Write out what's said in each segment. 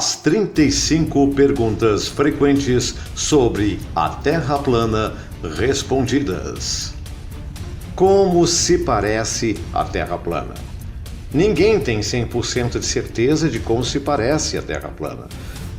As 35 perguntas frequentes sobre a Terra plana respondidas. Como se parece a Terra plana? Ninguém tem 100% de certeza de como se parece a Terra plana.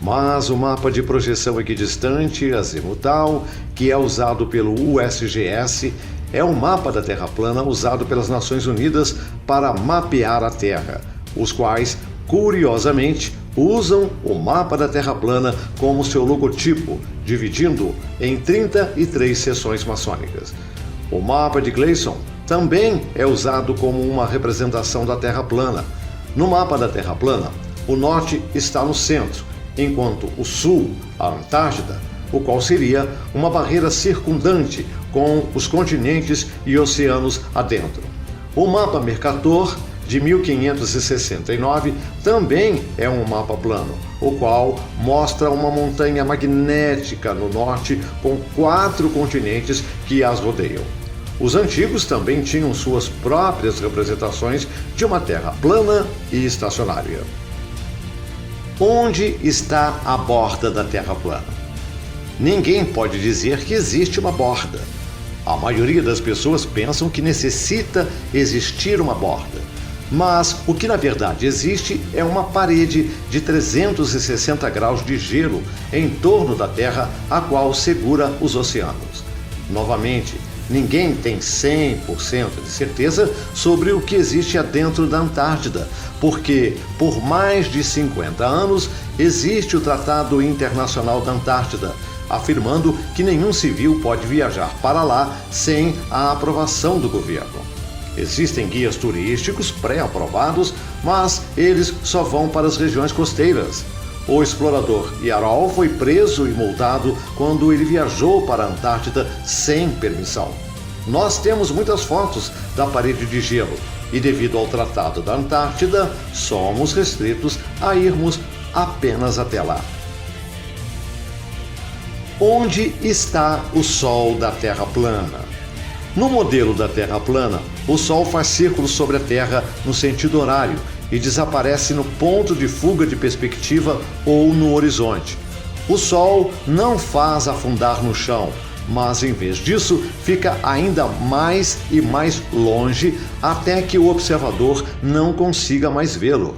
Mas o mapa de projeção equidistante azimutal, que é usado pelo USGS, é um mapa da Terra plana usado pelas Nações Unidas para mapear a Terra, os quais, curiosamente, usam o mapa da Terra plana como seu logotipo, dividindo em 33 seções maçônicas. O mapa de Gleason também é usado como uma representação da Terra plana. No mapa da Terra plana, o norte está no centro, enquanto o sul, a Antártida, o qual seria uma barreira circundante com os continentes e oceanos adentro. O mapa Mercator, de 1569, também é um mapa plano, o qual mostra uma montanha magnética no norte com 4 continentes que as rodeiam. Os antigos também tinham suas próprias representações de uma terra plana e estacionária. Onde está a borda da Terra plana? Ninguém pode dizer que existe uma borda. A maioria das pessoas pensam que necessita existir uma borda. Mas o que na verdade existe é uma parede de 360 graus de gelo em torno da Terra, a qual segura os oceanos. Novamente, ninguém tem 100% de certeza sobre o que existe adentro da Antártida, porque por mais de 50 anos existe o Tratado Internacional da Antártida, afirmando que nenhum civil pode viajar para lá sem a aprovação do governo. Existem guias turísticos pré-aprovados, mas eles só vão para as regiões costeiras. O explorador Yarol foi preso e multado quando ele viajou para a Antártida sem permissão. Nós temos muitas fotos da parede de gelo e, devido ao Tratado da Antártida, somos restritos a irmos apenas até lá. Onde está o Sol da Terra plana? No modelo da Terra plana, o Sol faz círculos sobre a Terra no sentido horário e desaparece no ponto de fuga de perspectiva ou no horizonte. O Sol não faz afundar no chão, mas em vez disso fica ainda mais e mais longe até que o observador não consiga mais vê-lo.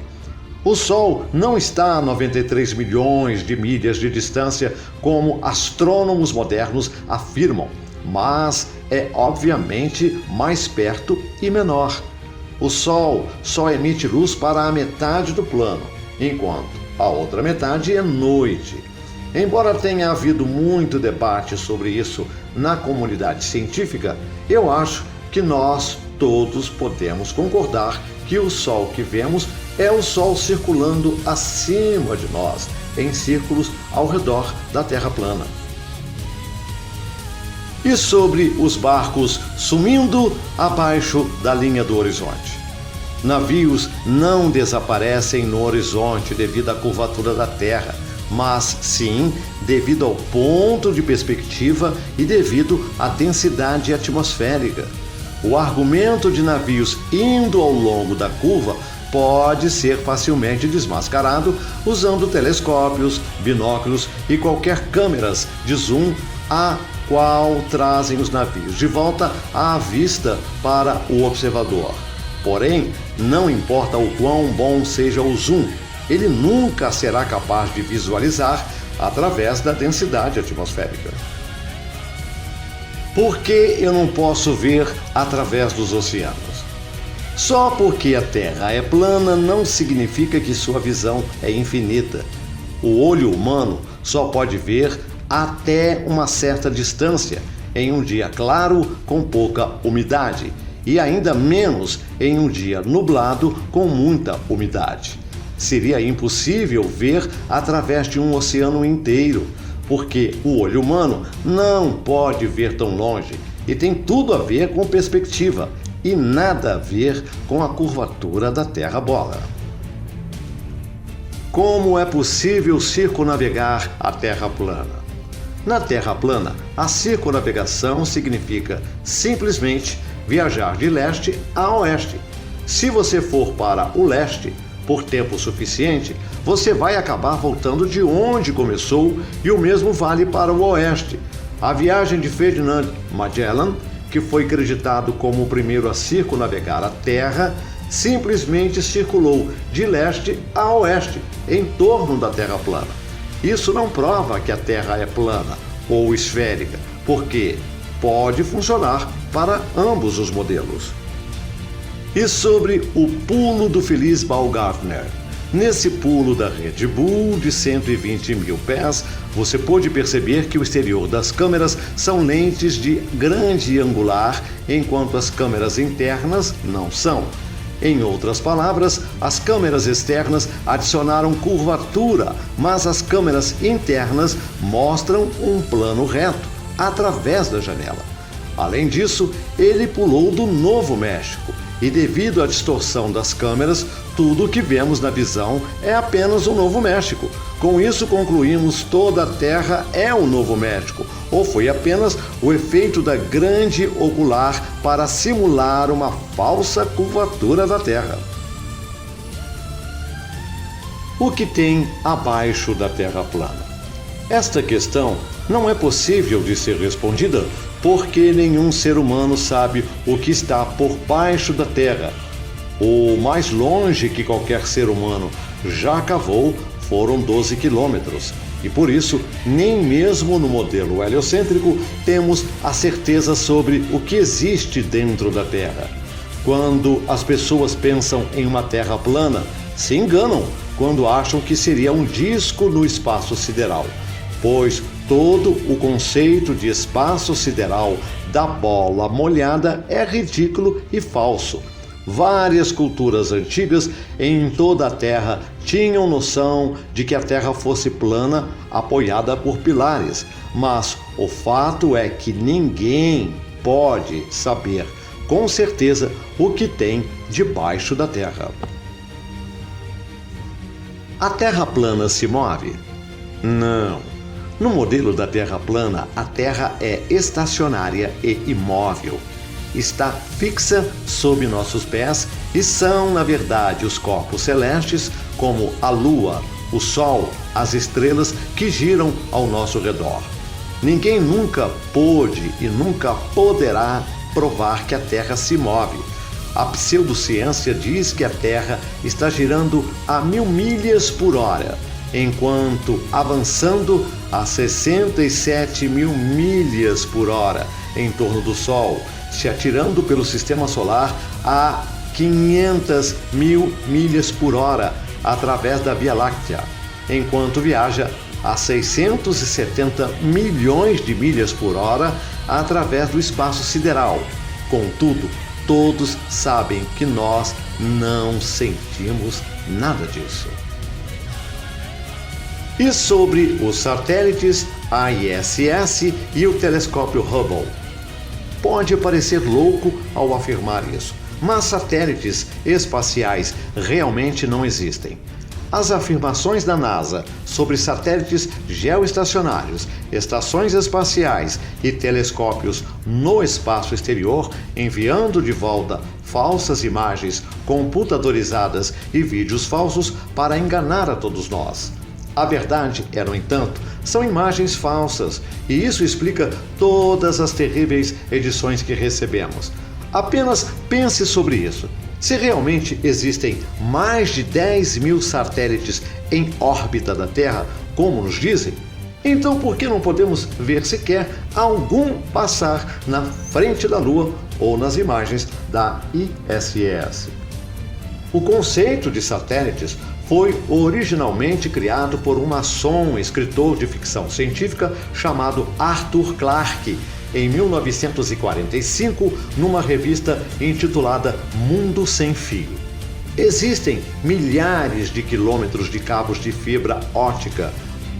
O Sol não está a 93 milhões de milhas de distância como astrônomos modernos afirmam, mas é obviamente mais perto e menor. O Sol só emite luz para a metade do plano, enquanto a outra metade é noite. Embora tenha havido muito debate sobre isso na comunidade científica, eu acho que nós todos podemos concordar que o Sol que vemos é o Sol circulando acima de nós, em círculos ao redor da Terra plana. E sobre os barcos sumindo abaixo da linha do horizonte? Navios não desaparecem no horizonte devido à curvatura da Terra, mas sim devido ao ponto de perspectiva e devido à densidade atmosférica. O argumento de navios indo ao longo da curva pode ser facilmente desmascarado usando telescópios, binóculos e qualquer câmeras de zoom a qual trazem os navios de volta à vista para o observador. Porém, não importa o quão bom seja o zoom, ele nunca será capaz de visualizar através da densidade atmosférica. Por que eu não posso ver através dos oceanos? Só porque a Terra é plana não significa que sua visão é infinita. O olho humano só pode ver até uma certa distância, em um dia claro com pouca umidade, e ainda menos em um dia nublado com muita umidade. Seria impossível ver através de um oceano inteiro, porque o olho humano não pode ver tão longe e tem tudo a ver com perspectiva e nada a ver com a curvatura da Terra-bola. Como é possível circunnavegar a Terra plana? Na Terra plana, a circunnavegação significa simplesmente viajar de leste a oeste. Se você for para o leste, por tempo suficiente, você vai acabar voltando de onde começou, e o mesmo vale para o oeste. A viagem de Ferdinand Magellan, que foi creditado como o primeiro a circunnavegar a Terra, simplesmente circulou de leste a oeste, em torno da Terra plana. Isso não prova que a Terra é plana ou esférica, porque pode funcionar para ambos os modelos. E sobre o pulo do feliz Baumgartner? Nesse pulo da Red Bull de 120 mil pés, você pôde perceber que o exterior das câmeras são lentes de grande angular, enquanto as câmeras internas não são. Em outras palavras, as câmeras externas adicionaram curvatura, mas as câmeras internas mostram um plano reto através da janela. Além disso, ele pulou do Novo México, e devido à distorção das câmeras, tudo o que vemos na visão é apenas o Novo México. Com isso, concluímos toda a Terra é o Novo México, ou foi apenas o efeito da grande ocular para simular uma falsa curvatura da Terra. O que tem abaixo da Terra plana? Esta questão não é possível de ser respondida porque nenhum ser humano sabe o que está por baixo da Terra. O mais longe que qualquer ser humano já cavou foram 12 quilômetros. E por isso, nem mesmo no modelo heliocêntrico temos a certeza sobre o que existe dentro da Terra. Quando as pessoas pensam em uma Terra plana, se enganam quando acham que seria um disco no espaço sideral, pois todo o conceito de espaço sideral da bola molhada é ridículo e falso. Várias culturas antigas em toda a Terra tinham noção de que a Terra fosse plana, apoiada por pilares, mas o fato é que ninguém pode saber com certeza o que tem debaixo da Terra. A Terra plana se move? Não. No modelo da Terra plana, a Terra é estacionária e imóvel. Está fixa sob nossos pés e são, na verdade, os corpos celestes, como a Lua, o Sol, as estrelas que giram ao nosso redor. Ninguém nunca pôde e nunca poderá provar que a Terra se move. A pseudociência diz que a Terra está girando a 1000 milhas por hora, enquanto avançando a 67 mil milhas por hora em torno do Sol, se atirando pelo sistema solar a 500 mil milhas por hora através da Via Láctea, enquanto viaja a 670 milhões de milhas por hora através do espaço sideral. Contudo, todos sabem que nós não sentimos nada disso. E sobre os satélites, a ISS e o telescópio Hubble? Pode parecer louco ao afirmar isso, mas satélites espaciais realmente não existem. As afirmações da NASA sobre satélites geoestacionários, estações espaciais e telescópios no espaço exterior, enviando de volta falsas imagens computadorizadas e vídeos falsos para enganar a todos nós. A verdade é, no entanto, são imagens falsas, e isso explica todas as terríveis edições que recebemos. Apenas pense sobre isso. Se realmente existem mais de 10 mil satélites em órbita da Terra, como nos dizem, então por que não podemos ver sequer algum passar na frente da Lua ou nas imagens da ISS? O conceito de satélites foi originalmente criado por um maçom, escritor de ficção científica chamado Arthur Clarke, em 1945, numa revista intitulada Mundo Sem Fio. Existem milhares de quilômetros de cabos de fibra óptica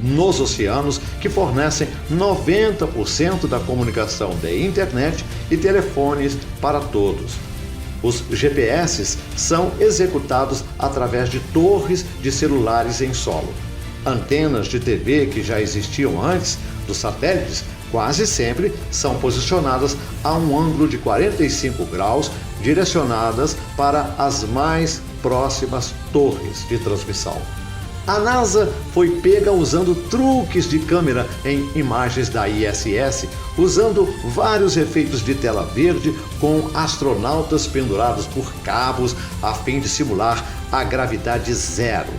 nos oceanos que fornecem 90% da comunicação de internet e telefones para todos. Os GPS são executados através de torres de celulares em solo. Antenas de TV que já existiam antes dos satélites quase sempre são posicionadas a um ângulo de 45 graus direcionadas para as mais próximas torres de transmissão. A NASA foi pega usando truques de câmera em imagens da ISS, usando vários efeitos de tela verde com astronautas pendurados por cabos a fim de simular a gravidade zero.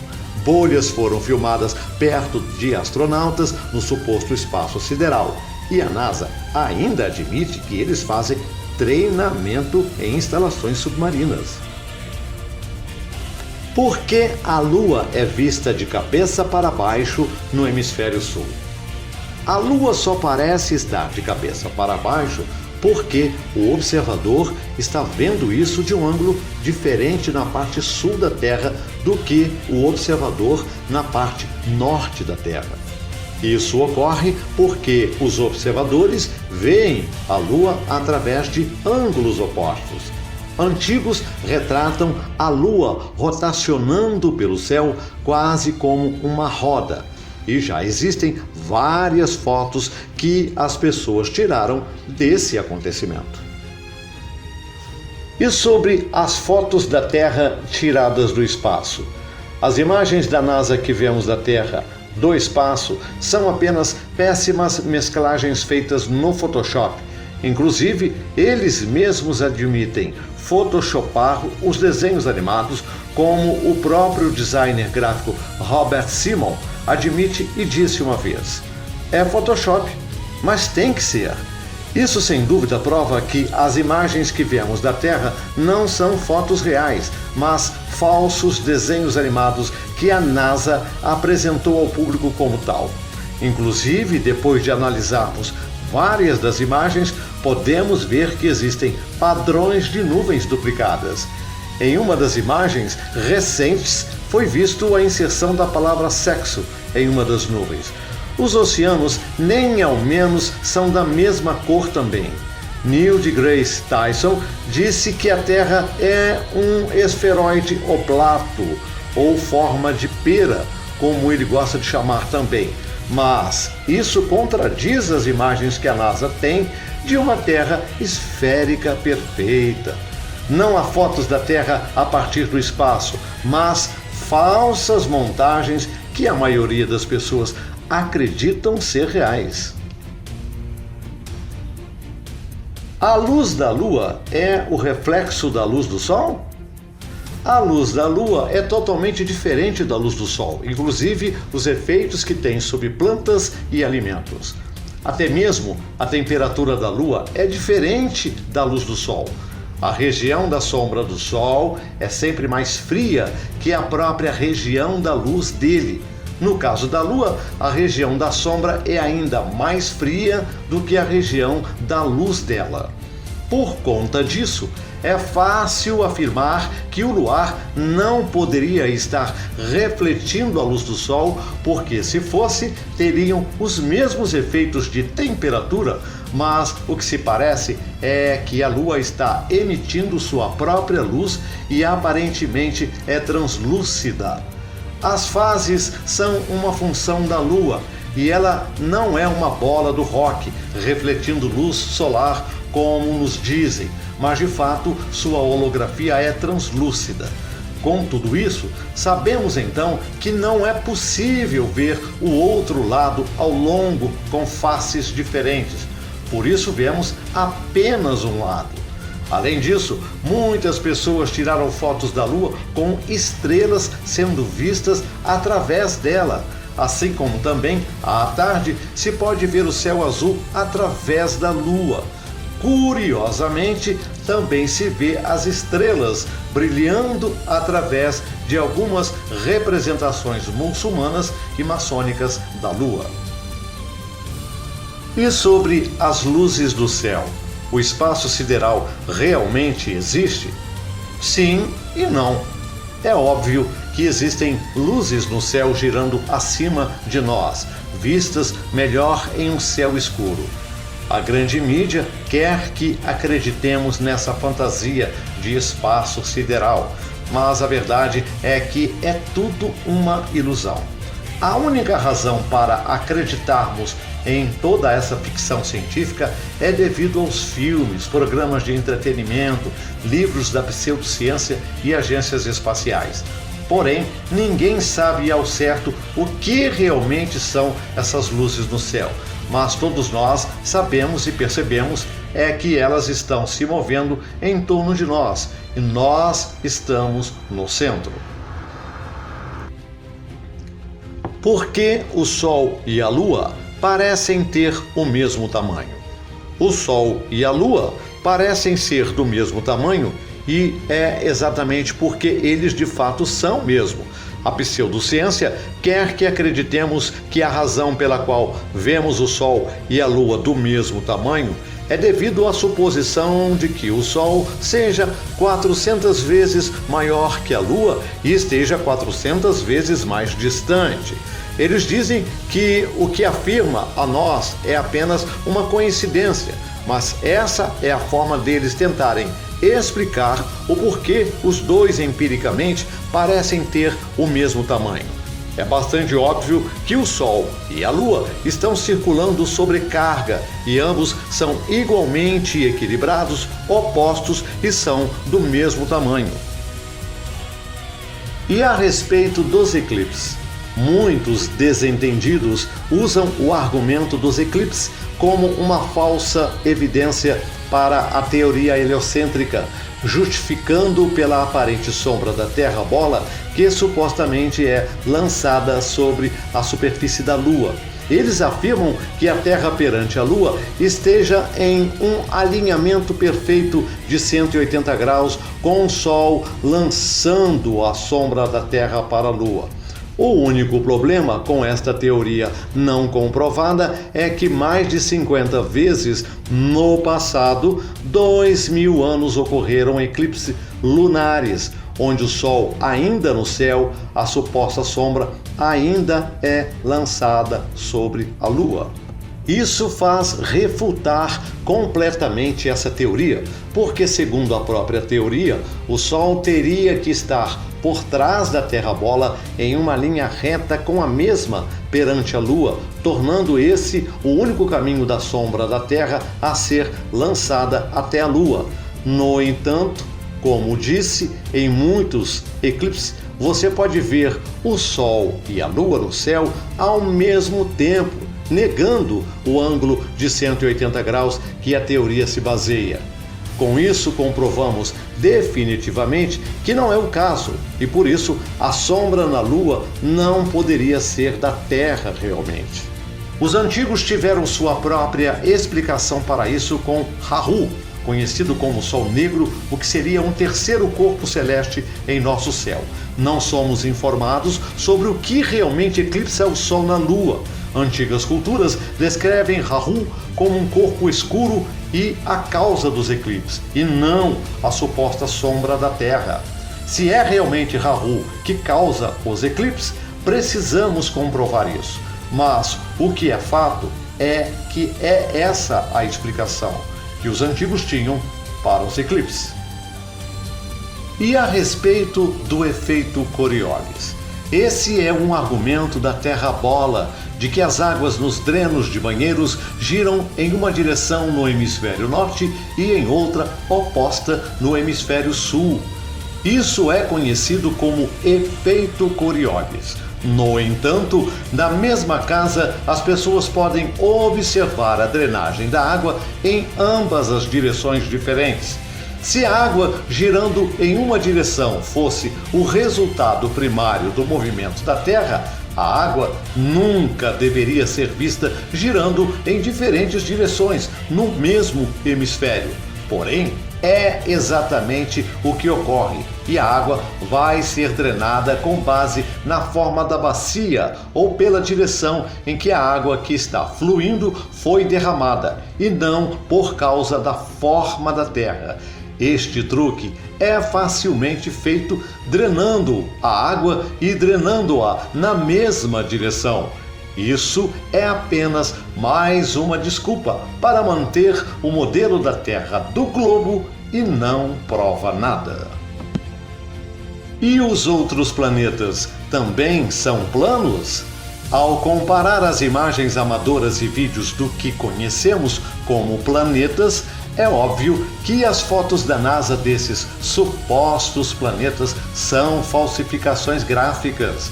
Bolhas foram filmadas perto de astronautas no suposto espaço sideral. E a NASA ainda admite que eles fazem treinamento em instalações submarinas. Por que a Lua é vista de cabeça para baixo no hemisfério sul? A Lua só parece estar de cabeça para baixo porque o observador está vendo isso de um ângulo diferente na parte sul da Terra do que o observador na parte norte da Terra. Isso ocorre porque os observadores veem a Lua através de ângulos opostos. Antigos retratam a Lua rotacionando pelo céu quase como uma roda. E já existem várias fotos que as pessoas tiraram desse acontecimento. E sobre as fotos da Terra tiradas do espaço? As imagens da NASA que vemos da Terra do espaço são apenas péssimas mesclagens feitas no Photoshop. Inclusive, eles mesmos admitem photoshopar os desenhos animados, como o próprio designer gráfico Robert Simon admite e disse uma vez. É Photoshop, mas tem que ser. Isso sem dúvida prova que as imagens que vemos da Terra não são fotos reais, mas falsos desenhos animados que a NASA apresentou ao público como tal. Inclusive, depois de analisarmos várias das imagens, podemos ver que existem padrões de nuvens duplicadas. Em uma das imagens recentes, foi visto a inserção da palavra sexo em uma das nuvens. Os oceanos nem ao menos são da mesma cor também. Neil deGrasse Tyson disse que a Terra é um esferoide oblато, ou forma de pera, como ele gosta de chamar também. Mas isso contradiz as imagens que a NASA tem de uma Terra esférica perfeita. Não há fotos da Terra a partir do espaço, mas falsas montagens que a maioria das pessoas acreditam ser reais. A luz da Lua é o reflexo da luz do Sol? A luz da Lua é totalmente diferente da luz do Sol, inclusive os efeitos que tem sobre plantas e alimentos. Até mesmo a temperatura da Lua é diferente da luz do Sol. A região da sombra do Sol é sempre mais fria que a própria região da luz dele. No caso da Lua, a região da sombra é ainda mais fria do que a região da luz dela. Por conta disso, é fácil afirmar que o luar não poderia estar refletindo a luz do Sol, porque se fosse, teriam os mesmos efeitos de temperatura, mas o que se parece é que a Lua está emitindo sua própria luz e aparentemente é translúcida. As fases são uma função da Lua e ela não é uma bola do rock refletindo luz solar como nos dizem, mas de fato sua holografia é translúcida. Com tudo isso, sabemos então que não é possível ver o outro lado ao longo com faces diferentes. Por isso vemos apenas um lado. Além disso, muitas pessoas tiraram fotos da Lua com estrelas sendo vistas através dela. Assim como também, à tarde, se pode ver o céu azul através da Lua. Curiosamente, também se vê as estrelas brilhando através de algumas representações muçulmanas e maçônicas da Lua. E sobre as luzes do céu? O espaço sideral realmente existe? Sim e não. É óbvio que existem luzes no céu girando acima de nós, vistas melhor em um céu escuro. A grande mídia quer que acreditemos nessa fantasia de espaço sideral, mas a verdade é que é tudo uma ilusão. A única razão para acreditarmos em toda essa ficção científica é devido aos filmes, programas de entretenimento, livros da pseudociência e agências espaciais. Porém, ninguém sabe ao certo o que realmente são essas luzes no céu, mas todos nós sabemos e percebemos que elas estão se movendo em torno de nós e nós estamos no centro. Por que o Sol e a Lua parecem ter o mesmo tamanho? O Sol e a Lua parecem ser do mesmo tamanho e é exatamente porque eles de fato são mesmo. A pseudociência quer que acreditemos que a razão pela qual vemos o Sol e a Lua do mesmo tamanho é devido à suposição de que o Sol seja 400 vezes maior que a Lua e esteja 400 vezes mais distante. Eles dizem que o que afirma a nós é apenas uma coincidência, mas essa é a forma deles tentarem explicar o porquê os dois empiricamente parecem ter o mesmo tamanho. É bastante óbvio que o Sol e a Lua estão circulando sobre carga e ambos são igualmente equilibrados, opostos e são do mesmo tamanho. E a respeito dos eclipses? Muitos desentendidos usam o argumento dos eclipses como uma falsa evidência para a teoria heliocêntrica, justificando pela aparente sombra da Terra-bola que supostamente é lançada sobre a superfície da Lua. Eles afirmam que a Terra perante a Lua esteja em um alinhamento perfeito de 180 graus, com o Sol lançando a sombra da Terra para a Lua. O único problema com esta teoria não comprovada é que mais de 50 vezes no passado, 2000 anos, ocorreram eclipses lunares, onde o Sol ainda no céu, a suposta sombra ainda é lançada sobre a Lua. Isso faz refutar completamente essa teoria, porque, segundo a própria teoria, o Sol teria que estar por trás da Terra-bola em uma linha reta com a mesma perante a Lua, tornando esse o único caminho da sombra da Terra a ser lançada até a Lua. No entanto, como disse, em muitos eclipses você pode ver o Sol e a Lua no céu ao mesmo tempo, negando o ângulo de 180 graus que a teoria se baseia. Com isso, comprovamos definitivamente que não é o caso, e por isso a sombra na Lua não poderia ser da Terra realmente. Os antigos tiveram sua própria explicação para isso com Rahu, conhecido como Sol Negro, o que seria um terceiro corpo celeste em nosso céu. Não somos informados sobre o que realmente eclipsa o Sol na Lua. Antigas culturas descrevem Rahu como um corpo escuro e a causa dos eclipses, e não a suposta sombra da Terra. Se é realmente Rahu que causa os eclipses, precisamos comprovar isso. Mas o que é fato é que é essa a explicação que os antigos tinham para os eclipses. E a respeito do efeito Coriolis? Esse é um argumento da Terra-bola, de que as águas nos drenos de banheiros giram em uma direção no hemisfério norte e em outra oposta no hemisfério sul. Isso é conhecido como efeito Coriolis. No entanto, na mesma casa, as pessoas podem observar a drenagem da água em ambas as direções diferentes. Se a água girando em uma direção fosse o resultado primário do movimento da Terra, a água nunca deveria ser vista girando em diferentes direções no mesmo hemisfério. Porém, é exatamente o que ocorre, e a água vai ser drenada com base na forma da bacia ou pela direção em que a água que está fluindo foi derramada, e não por causa da forma da terra. Este truque é facilmente feito drenando a água e drenando-a na mesma direção. Isso é apenas mais uma desculpa para manter o modelo da Terra do globo e não prova nada. E os outros planetas também são planos? Ao comparar as imagens amadoras e vídeos do que conhecemos como planetas, é óbvio que as fotos da NASA desses supostos planetas são falsificações gráficas.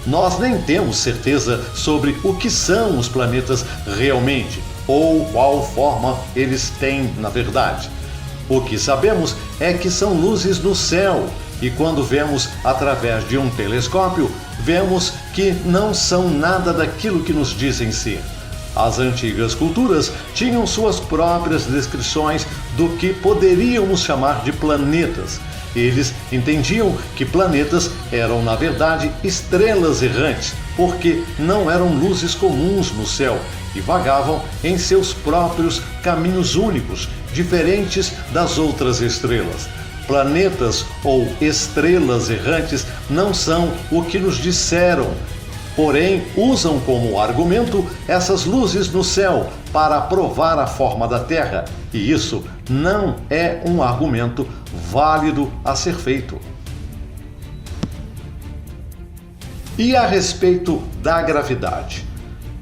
Nós nem temos certeza sobre o que são os planetas realmente, ou qual forma eles têm na verdade. O que sabemos é que são luzes no céu, e quando vemos através de um telescópio, vemos que não são nada daquilo que nos dizem ser. As antigas culturas tinham suas próprias descrições do que poderíamos chamar de planetas. Eles entendiam que planetas eram, na verdade, estrelas errantes, porque não eram luzes comuns no céu e vagavam em seus próprios caminhos únicos, diferentes das outras estrelas. Planetas ou estrelas errantes não são o que nos disseram, porém usam como argumento essas luzes no céu para provar a forma da Terra, e isso não é um argumento válido a ser feito. E a respeito da gravidade?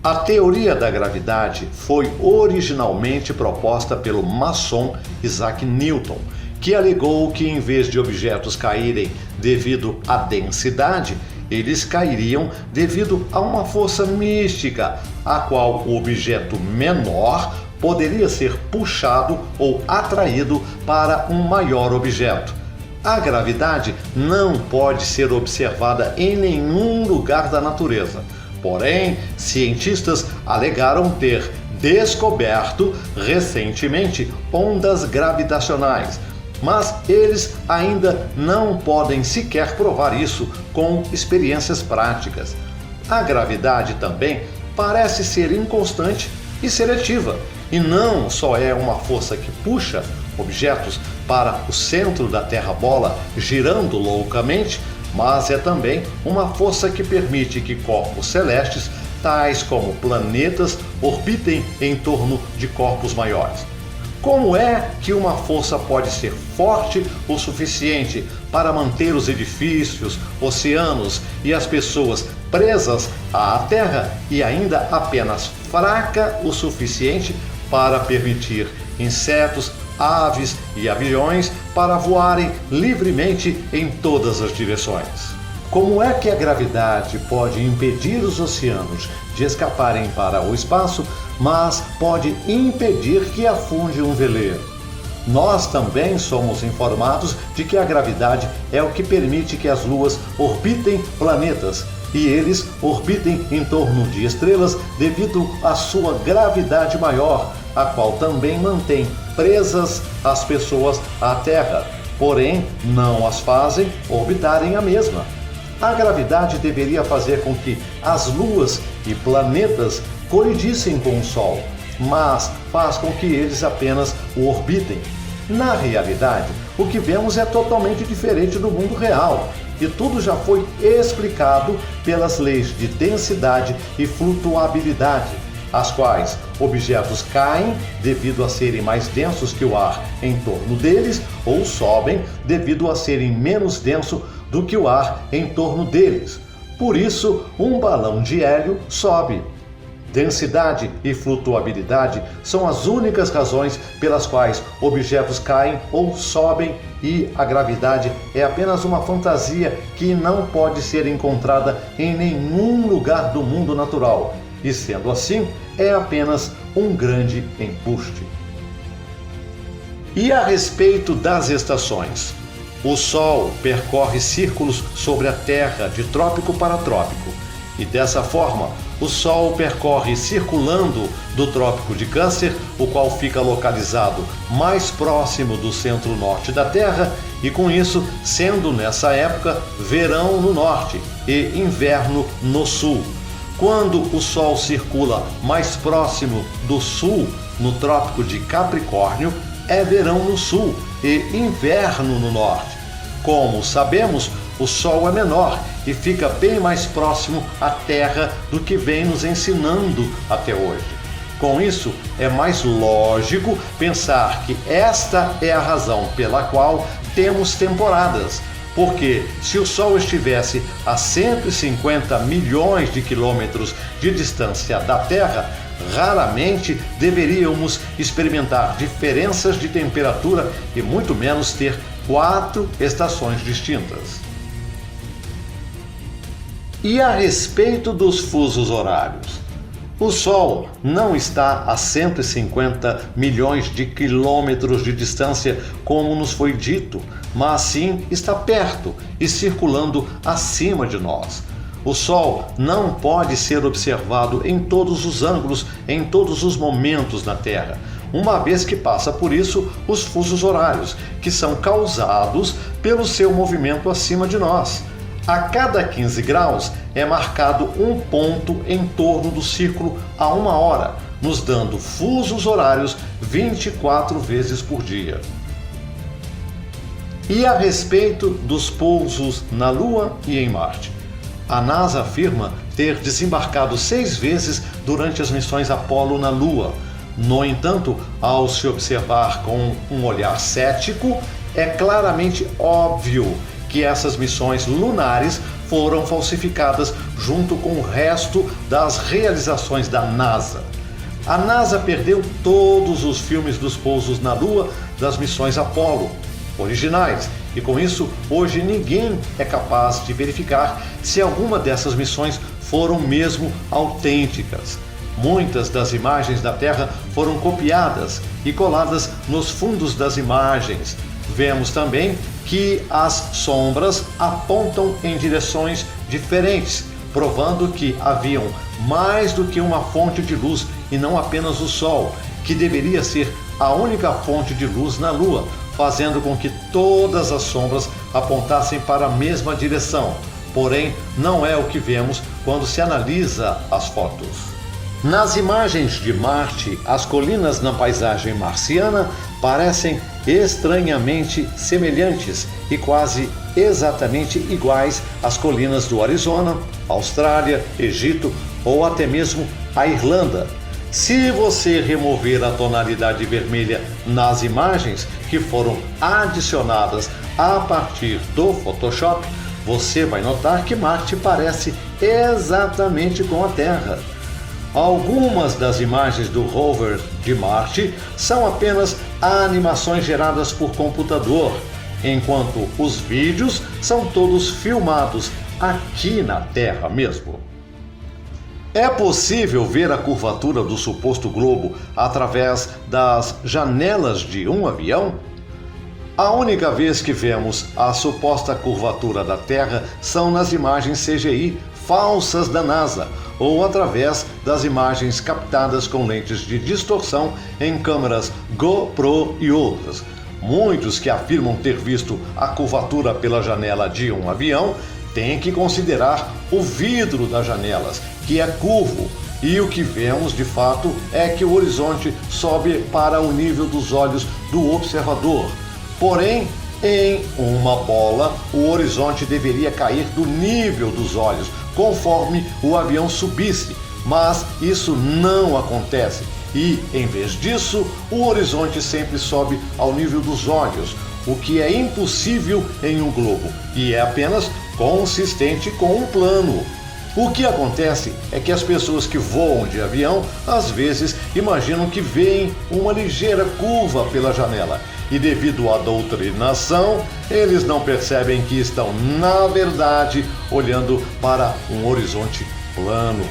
A teoria da gravidade foi originalmente proposta pelo maçom Isaac Newton, que alegou que em vez de objetos caírem devido à densidade, eles cairiam devido a uma força mística, a qual o objeto menor poderia ser puxado ou atraído para um maior objeto. A gravidade não pode ser observada em nenhum lugar da natureza. Porém, cientistas alegaram ter descoberto recentemente ondas gravitacionais, mas eles ainda não podem sequer provar isso com experiências práticas. A gravidade também parece ser inconstante e seletiva, e não só é uma força que puxa objetos para o centro da Terra-bola girando loucamente, mas é também uma força que permite que corpos celestes, tais como planetas, orbitem em torno de corpos maiores. Como é que uma força pode ser forte o suficiente para manter os edifícios, oceanos e as pessoas presas à Terra e ainda apenas fraca o suficiente para permitir insetos, aves e aviões para voarem livremente em todas as direções? Como é que a gravidade pode impedir os oceanos de escaparem para o espaço, mas pode impedir que afunde um veleiro? Nós também somos informados de que a gravidade é o que permite que as luas orbitem planetas e eles orbitem em torno de estrelas devido à sua gravidade maior, a qual também mantém presas as pessoas à Terra, porém não as fazem orbitarem a mesma. A gravidade deveria fazer com que as luas e planetas colidissem com o Sol, mas faz com que eles apenas o orbitem. Na realidade, o que vemos é totalmente diferente do mundo real, e tudo já foi explicado pelas leis de densidade e flutuabilidade, as quais objetos caem devido a serem mais densos que o ar em torno deles ou sobem devido a serem menos densos do que o ar em torno deles. Por isso, um balão de hélio sobe. Densidade e flutuabilidade são as únicas razões pelas quais objetos caem ou sobem, e a gravidade é apenas uma fantasia que não pode ser encontrada em nenhum lugar do mundo natural. E sendo assim, é apenas um grande embuste. E a respeito das estações? O Sol percorre círculos sobre a Terra de trópico para trópico, e dessa forma, o Sol percorre circulando do Trópico de Câncer, o qual fica localizado mais próximo do centro-norte da Terra, e com isso, sendo nessa época verão no norte e inverno no sul. Quando o Sol circula mais próximo do sul, no Trópico de Capricórnio, é verão no sul e inverno no norte. Como sabemos, o Sol é menor e fica bem mais próximo à Terra do que vem nos ensinando até hoje. Com isso, é mais lógico pensar que esta é a razão pela qual temos temporadas. Porque se o Sol estivesse a 150 milhões de quilômetros de distância da Terra, raramente deveríamos experimentar diferenças de temperatura e muito menos ter 4 estações distintas. E a respeito dos fusos horários? O Sol não está a 150 milhões de quilômetros de distância, como nos foi dito, mas sim está perto e circulando acima de nós. O Sol não pode ser observado em todos os ângulos, em todos os momentos na Terra, uma vez que passa por isso os fusos horários, que são causados pelo seu movimento acima de nós. A cada 15 graus é marcado um ponto em torno do círculo a 1 hora, nos dando fusos horários 24 vezes por dia. E a respeito dos pousos na Lua e em Marte? A NASA afirma ter desembarcado 6 vezes durante as missões Apollo na Lua. No entanto, ao se observar com um olhar cético, é claramente óbvio que essas missões lunares foram falsificadas junto com o resto das realizações da NASA. A NASA perdeu todos os filmes dos pousos na Lua das missões Apollo originais, e com isso hoje ninguém é capaz de verificar se alguma dessas missões foram mesmo autênticas. Muitas das imagens da Terra foram copiadas e coladas nos fundos das imagens. Vemos também que as sombras apontam em direções diferentes, provando que haviam mais do que uma fonte de luz e não apenas o Sol, que deveria ser a única fonte de luz na Lua, fazendo com que todas as sombras apontassem para a mesma direção. Porém, não é o que vemos quando se analisa as fotos. Nas imagens de Marte, as colinas na paisagem marciana parecem estranhamente semelhantes e quase exatamente iguais às colinas do Arizona, Austrália, Egito ou até mesmo a Irlanda. Se você remover a tonalidade vermelha nas imagens que foram adicionadas a partir do Photoshop, você vai notar que Marte parece exatamente com a Terra. Algumas das imagens do rover de Marte são apenas animações geradas por computador, enquanto os vídeos são todos filmados aqui na Terra mesmo. É possível ver a curvatura do suposto globo através das janelas de um avião? A única vez que vemos a suposta curvatura da Terra são nas imagens CGI falsas da NASA, ou através das imagens captadas com lentes de distorção em câmeras GoPro e outras. Muitos que afirmam ter visto a curvatura pela janela de um avião têm que considerar o vidro das janelas, que é curvo, e o que vemos de fato é que o horizonte sobe para o nível dos olhos do observador. Porém, em uma bola, o horizonte deveria cair do nível dos olhos, conforme o avião subisse, mas isso não acontece e, em vez disso, o horizonte sempre sobe ao nível dos olhos, o que é impossível em um globo e é apenas consistente com um plano. O que acontece é que as pessoas que voam de avião às vezes imaginam que veem uma ligeira curva pela janela e, devido à doutrinação, eles não percebem que estão, na verdade, olhando para um horizonte plano.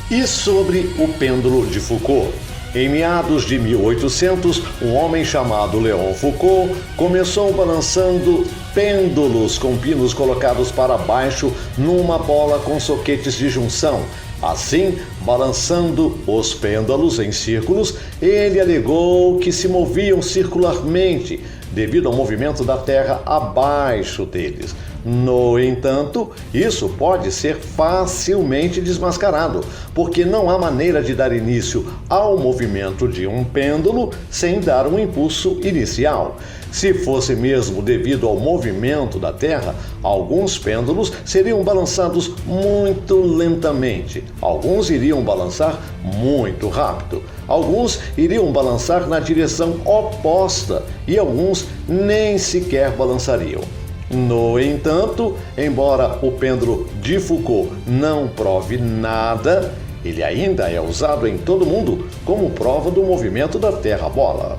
E sobre o pêndulo de Foucault? Em meados de 1800, um homem chamado Léon Foucault começou balançando pêndulos com pinos colocados para baixo numa bola com soquetes de junção. Assim, balançando os pêndulos em círculos, ele alegou que se moviam circularmente devido ao movimento da Terra abaixo deles. No entanto, isso pode ser facilmente desmascarado, porque não há maneira de dar início ao movimento de um pêndulo sem dar um impulso inicial. Se fosse mesmo devido ao movimento da Terra, alguns pêndulos seriam balançados muito lentamente, alguns iriam balançar muito rápido, alguns iriam balançar na direção oposta e alguns nem sequer balançariam. No entanto, embora o pêndulo de Foucault não prove nada, ele ainda é usado em todo o mundo como prova do movimento da Terra-bola.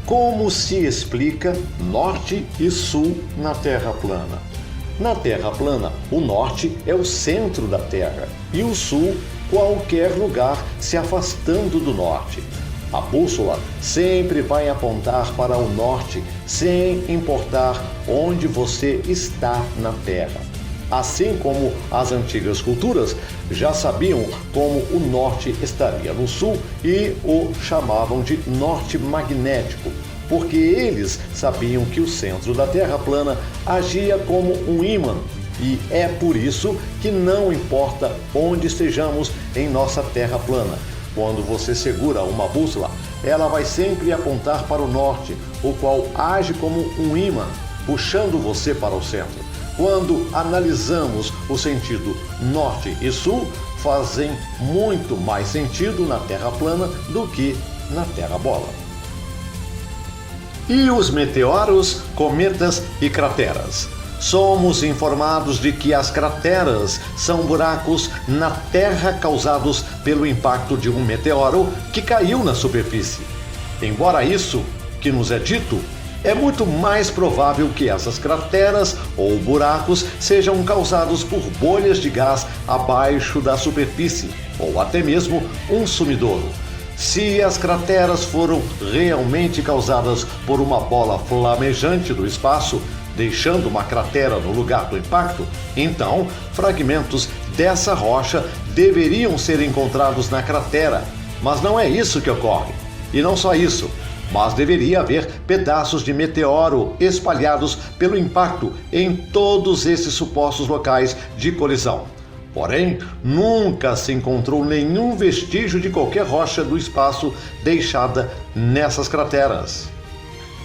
Como se explica norte e sul na Terra plana? Na Terra plana, o norte é o centro da Terra e o sul qualquer lugar se afastando do norte. A bússola sempre vai apontar para o norte, sem importar onde você está na Terra. Assim como as antigas culturas já sabiam como o norte estaria no sul e o chamavam de norte magnético, porque eles sabiam que o centro da Terra plana agia como um ímã. E é por isso que não importa onde estejamos em nossa Terra plana. Quando você segura uma bússola, ela vai sempre apontar para o norte, o qual age como um ímã, puxando você para o centro. Quando analisamos o sentido norte e sul, fazem muito mais sentido na Terra plana do que na Terra bola. E os meteoros, cometas e crateras? Somos informados de que as crateras são buracos na Terra causados pelo impacto de um meteoro que caiu na superfície. Embora isso que nos é dito, é muito mais provável que essas crateras ou buracos sejam causados por bolhas de gás abaixo da superfície, ou até mesmo um sumidouro. Se as crateras foram realmente causadas por uma bola flamejante do espaço, deixando uma cratera no lugar do impacto, então fragmentos dessa rocha deveriam ser encontrados na cratera. Mas não é isso que ocorre. E não só isso, mas deveria haver pedaços de meteoro espalhados pelo impacto em todos esses supostos locais de colisão. Porém, nunca se encontrou nenhum vestígio de qualquer rocha do espaço deixada nessas crateras.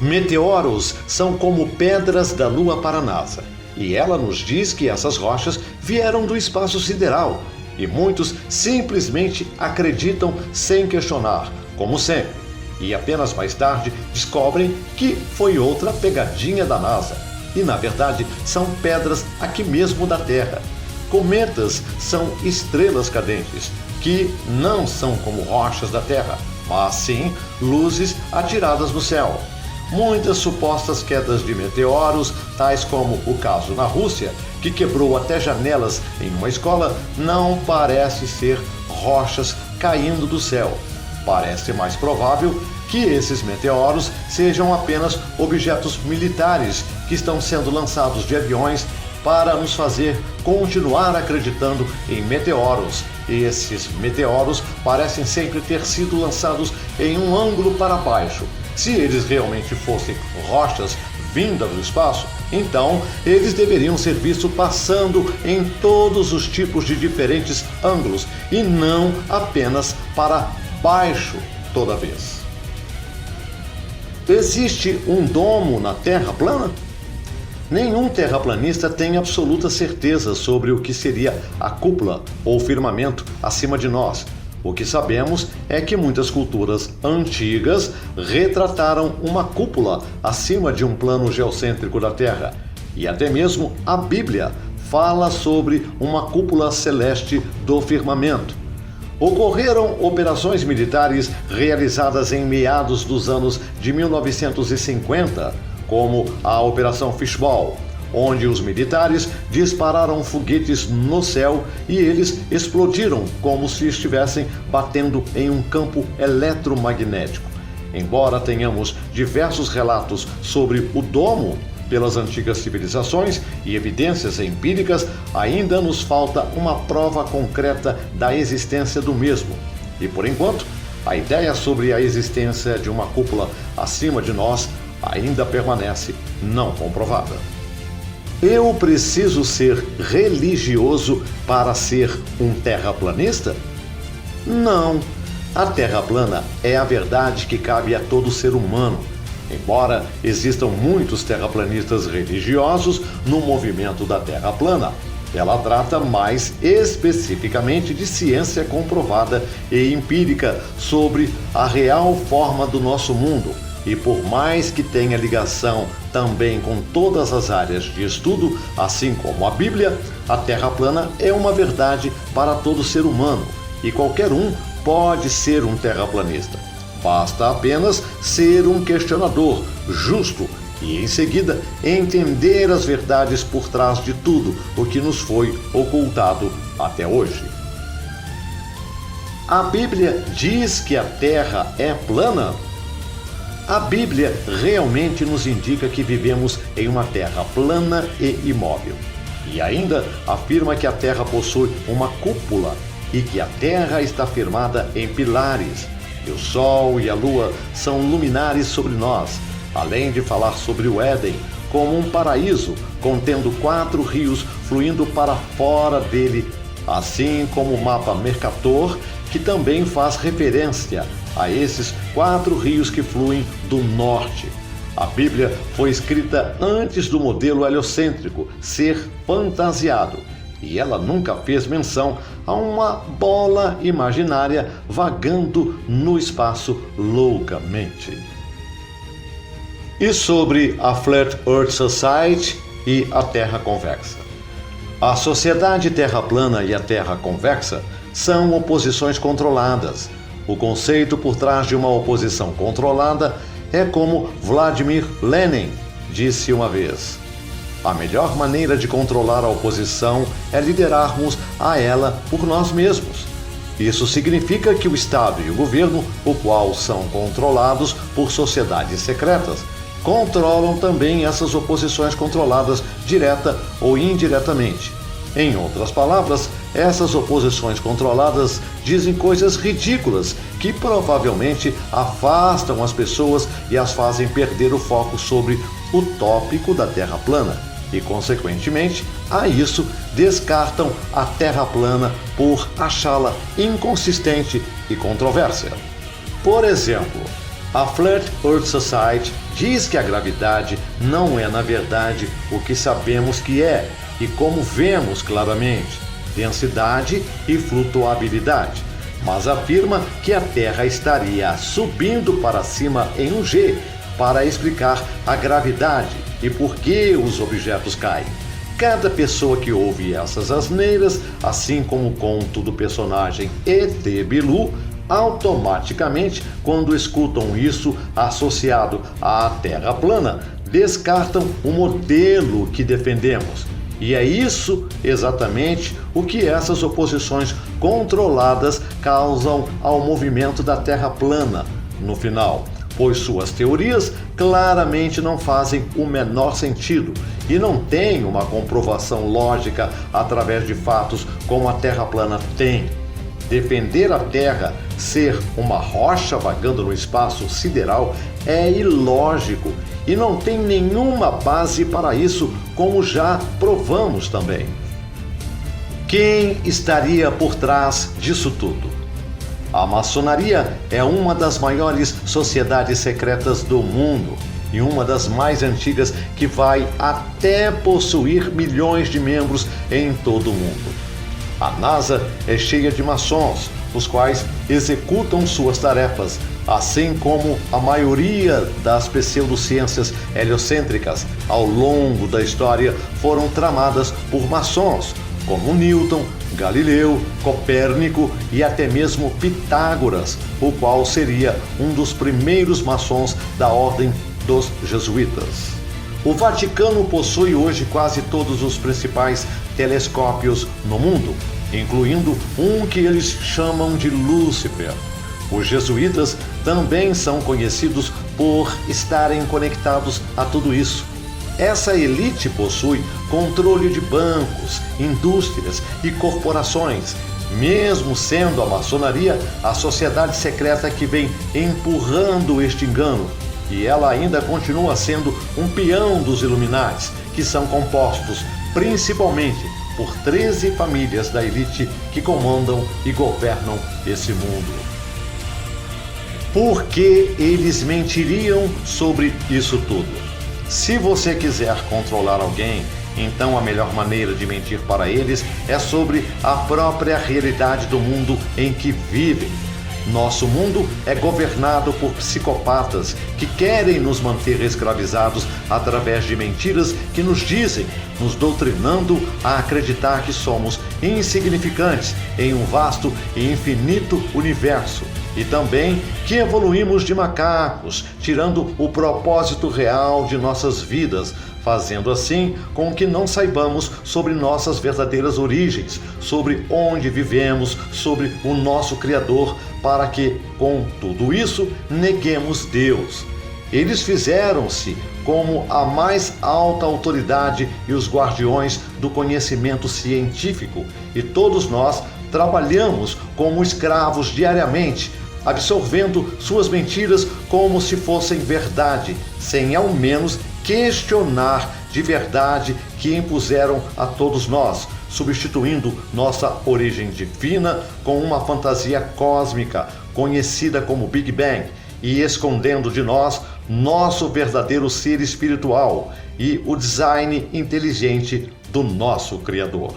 Meteoros são como pedras da Lua para a NASA, e ela nos diz que essas rochas vieram do espaço sideral, e muitos simplesmente acreditam sem questionar, como sempre, e apenas mais tarde descobrem que foi outra pegadinha da NASA, e na verdade são pedras aqui mesmo da Terra. Cometas são estrelas cadentes, que não são como rochas da Terra, mas sim luzes atiradas no céu. Muitas supostas quedas de meteoros, tais como o caso na Rússia, que quebrou até janelas em uma escola, não parece ser rochas caindo do céu. Parece mais provável que esses meteoros sejam apenas objetos militares que estão sendo lançados de aviões para nos fazer continuar acreditando em meteoros. Esses meteoros parecem sempre ter sido lançados em um ângulo para baixo. Se eles realmente fossem rochas vindas do espaço, então eles deveriam ser vistos passando em todos os tipos de diferentes ângulos e não apenas para baixo toda vez. Existe um domo na Terra plana? Nenhum terraplanista tem absoluta certeza sobre o que seria a cúpula ou firmamento acima de nós. O que sabemos é que muitas culturas antigas retrataram uma cúpula acima de um plano geocêntrico da Terra. E até mesmo a Bíblia fala sobre uma cúpula celeste do firmamento. Ocorreram operações militares realizadas em meados dos anos de 1950, como a Operação Fishball, onde os militares dispararam foguetes no céu e eles explodiram como se estivessem batendo em um campo eletromagnético. Embora tenhamos diversos relatos sobre o domo pelas antigas civilizações e evidências empíricas, ainda nos falta uma prova concreta da existência do mesmo. E por enquanto, a ideia sobre a existência de uma cúpula acima de nós ainda permanece não comprovada. Eu preciso ser religioso para ser um terraplanista? Não. A Terra plana é a verdade que cabe a todo ser humano. Embora existam muitos terraplanistas religiosos no movimento da Terra plana, ela trata mais especificamente de ciência comprovada e empírica sobre a real forma do nosso mundo. E por mais que tenha ligação também com todas as áreas de estudo, assim como a Bíblia, a Terra plana é uma verdade para todo ser humano e qualquer um pode ser um terraplanista. Basta apenas ser um questionador justo e, em seguida, entender as verdades por trás de tudo o que nos foi ocultado até hoje. A Bíblia diz que a Terra é plana? A Bíblia realmente nos indica que vivemos em uma terra plana e imóvel. E ainda afirma que a Terra possui uma cúpula e que a Terra está firmada em pilares. E o Sol e a Lua são luminares sobre nós, além de falar sobre o Éden como um paraíso contendo 4 rios fluindo para fora dele, assim como o mapa Mercator, que também faz referência a esses 4 rios que fluem do norte. A Bíblia foi escrita antes do modelo heliocêntrico ser fantasiado, e ela nunca fez menção a uma bola imaginária vagando no espaço loucamente. E sobre a Flat Earth Society e a Terra Convexa? A Sociedade Terra Plana e a Terra Convexa são oposições controladas. O conceito por trás de uma oposição controlada é como Vladimir Lenin disse uma vez: a melhor maneira de controlar a oposição é liderarmos a ela por nós mesmos. Isso significa que o Estado e o governo, o qual são controlados por sociedades secretas, controlam também essas oposições controladas direta ou indiretamente. Em outras palavras, essas oposições controladas dizem coisas ridículas que provavelmente afastam as pessoas e as fazem perder o foco sobre o tópico da Terra plana e, consequentemente, a isso descartam a Terra plana por achá-la inconsistente e controversa. Por exemplo, a Flat Earth Society diz que a gravidade não é, na verdade, o que sabemos que é e como vemos claramente, densidade e flutuabilidade, mas afirma que a Terra estaria subindo para cima em um G para explicar a gravidade e por que os objetos caem. Cada pessoa que ouve essas asneiras, assim como o conto do personagem E.T. Bilu, automaticamente, quando escutam isso associado à Terra plana, descartam o modelo que defendemos. E é isso exatamente o que essas oposições controladas causam ao movimento da Terra plana no final, pois suas teorias claramente não fazem o menor sentido e não têm uma comprovação lógica através de fatos como a Terra plana tem. Defender a Terra ser uma rocha vagando no espaço sideral é ilógico e não tem nenhuma base para isso, como já provamos também. Quem estaria por trás disso tudo? A maçonaria é uma das maiores sociedades secretas do mundo e uma das mais antigas, que vai até possuir milhões de membros em todo o mundo. A NASA é cheia de maçons, os quais executam suas tarefas, assim como a maioria das pseudociências heliocêntricas ao longo da história foram tramadas por maçons, como Newton, Galileu, Copérnico e até mesmo Pitágoras, o qual seria um dos primeiros maçons da ordem dos jesuítas. O Vaticano possui hoje quase todos os principais telescópios no mundo, incluindo um que eles chamam de Lúcifer. Os jesuítas também são conhecidos por estarem conectados a tudo isso. Essa elite possui controle de bancos, indústrias e corporações, mesmo sendo a maçonaria a sociedade secreta que vem empurrando este engano, e ela ainda continua sendo um peão dos Illuminati, que são compostos principalmente por 13 famílias da elite que comandam e governam esse mundo. Por que eles mentiriam sobre isso tudo? Se você quiser controlar alguém, então a melhor maneira de mentir para eles é sobre a própria realidade do mundo em que vivem. Nosso mundo é governado por psicopatas que querem nos manter escravizados através de mentiras que nos dizem, nos doutrinando a acreditar que somos insignificantes em um vasto e infinito universo. E também que evoluímos de macacos, tirando o propósito real de nossas vidas, fazendo assim com que não saibamos sobre nossas verdadeiras origens, sobre onde vivemos, sobre o nosso Criador, para que, com tudo isso, neguemos Deus. Eles fizeram-se como a mais alta autoridade e os guardiões do conhecimento científico, e todos nós trabalhamos como escravos diariamente, absorvendo suas mentiras como se fossem verdade, sem ao menos questionar de verdade que impuseram a todos nós, substituindo nossa origem divina com uma fantasia cósmica conhecida como Big Bang e escondendo de nós nosso verdadeiro ser espiritual e o design inteligente do nosso Criador.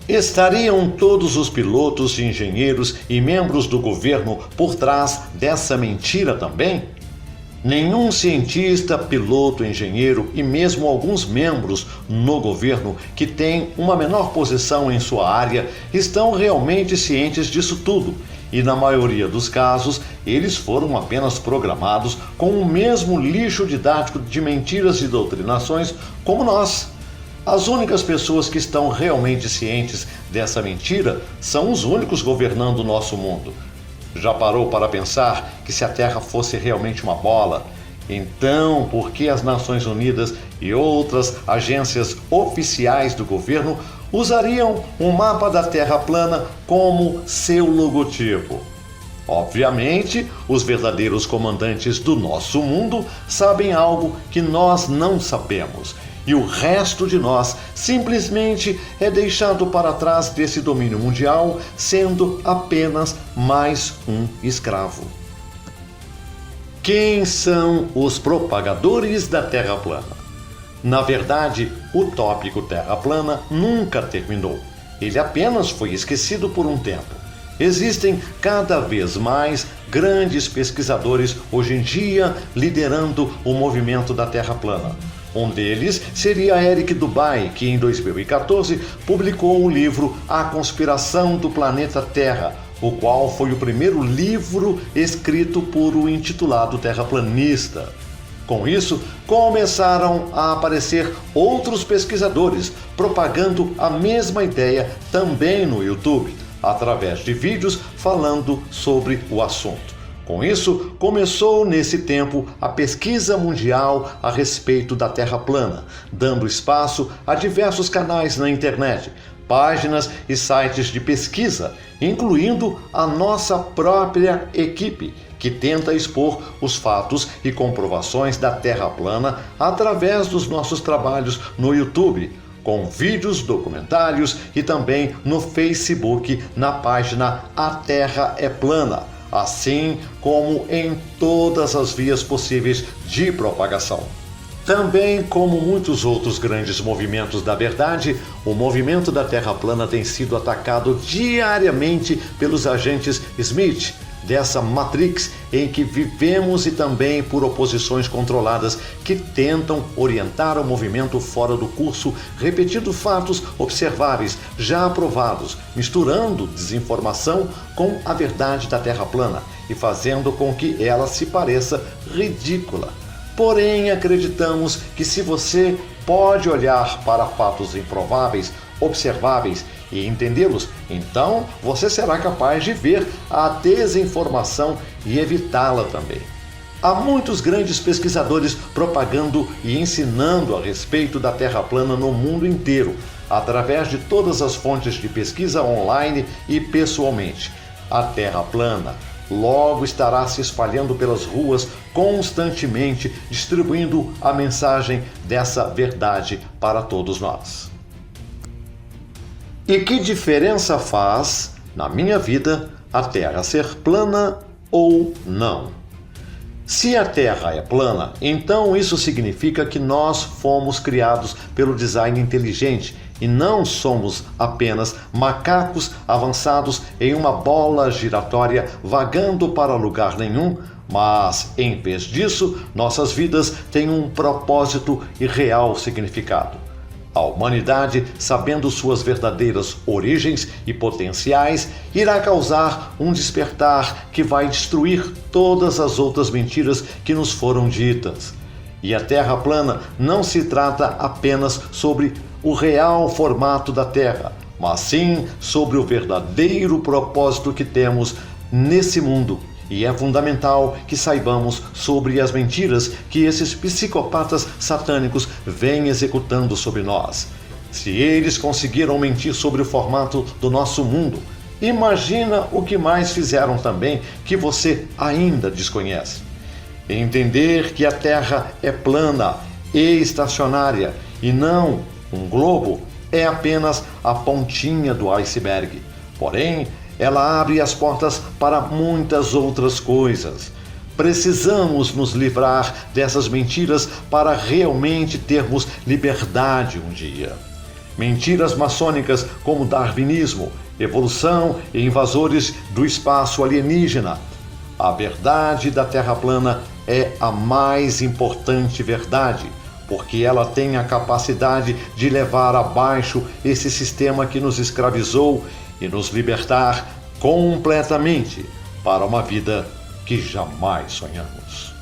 Estariam todos os pilotos, engenheiros e membros do governo por trás dessa mentira também? Nenhum cientista, piloto, engenheiro e mesmo alguns membros no governo que têm uma menor posição em sua área estão realmente cientes disso tudo. E na maioria dos casos, eles foram apenas programados com o mesmo lixo didático de mentiras e doutrinações como nós. As únicas pessoas que estão realmente cientes dessa mentira são os únicos governando o nosso mundo. Já parou para pensar que se a Terra fosse realmente uma bola, então por que as Nações Unidas e outras agências oficiais do governo usariam um mapa da Terra plana como seu logotipo? Obviamente, os verdadeiros comandantes do nosso mundo sabem algo que nós não sabemos. E o resto de nós simplesmente é deixado para trás desse domínio mundial, sendo apenas mais um escravo. Quem são os propagadores da Terra plana? Na verdade, o tópico Terra plana nunca terminou. Ele apenas foi esquecido por um tempo. Existem cada vez mais grandes pesquisadores hoje em dia liderando o movimento da Terra plana. Um deles seria Eric Dubay, que em 2014 publicou o livro A Conspiração do Planeta Terra, o qual foi o primeiro livro escrito por um intitulado terraplanista. Com isso, começaram a aparecer outros pesquisadores propagando a mesma ideia também no YouTube, através de vídeos falando sobre o assunto. Com isso, começou nesse tempo a pesquisa mundial a respeito da Terra plana, dando espaço a diversos canais na internet, páginas e sites de pesquisa, incluindo a nossa própria equipe, que tenta expor os fatos e comprovações da Terra plana através dos nossos trabalhos no YouTube, com vídeos, documentários e também no Facebook na página A Terra é Plana, assim como em todas as vias possíveis de propagação. Também, como muitos outros grandes movimentos da verdade, o movimento da Terra plana tem sido atacado diariamente pelos agentes Smith, dessa Matrix em que vivemos, e também por oposições controladas que tentam orientar o movimento fora do curso, repetindo fatos observáveis já aprovados, misturando desinformação com a verdade da Terra plana e fazendo com que ela se pareça ridícula. Porém, acreditamos que se você pode olhar para fatos improváveis, observáveis e entendê-los, então você será capaz de ver a desinformação e evitá-la também. Há muitos grandes pesquisadores propagando e ensinando a respeito da Terra plana no mundo inteiro, através de todas as fontes de pesquisa online e pessoalmente. A Terra plana logo estará se espalhando pelas ruas constantemente, distribuindo a mensagem dessa verdade para todos nós. E que diferença faz, na minha vida, a Terra ser plana ou não? Se a Terra é plana, então isso significa que nós fomos criados pelo design inteligente e não somos apenas macacos avançados em uma bola giratória vagando para lugar nenhum, mas, em vez disso, nossas vidas têm um propósito e real significado. A humanidade, sabendo suas verdadeiras origens e potenciais, irá causar um despertar que vai destruir todas as outras mentiras que nos foram ditas. E a Terra plana não se trata apenas sobre o real formato da Terra, mas sim sobre o verdadeiro propósito que temos nesse mundo. E é fundamental que saibamos sobre as mentiras que esses psicopatas satânicos vêm executando sobre nós. Se eles conseguiram mentir sobre o formato do nosso mundo, imagina o que mais fizeram também que você ainda desconhece. Entender que a Terra é plana e estacionária e não um globo é apenas a pontinha do iceberg. Porém, ela abre as portas para muitas outras coisas. Precisamos nos livrar dessas mentiras para realmente termos liberdade um dia. Mentiras maçônicas como darwinismo, evolução e invasores do espaço alienígena. A verdade da Terra plana é a mais importante verdade, porque ela tem a capacidade de levar abaixo esse sistema que nos escravizou e nos libertar completamente para uma vida que jamais sonhamos.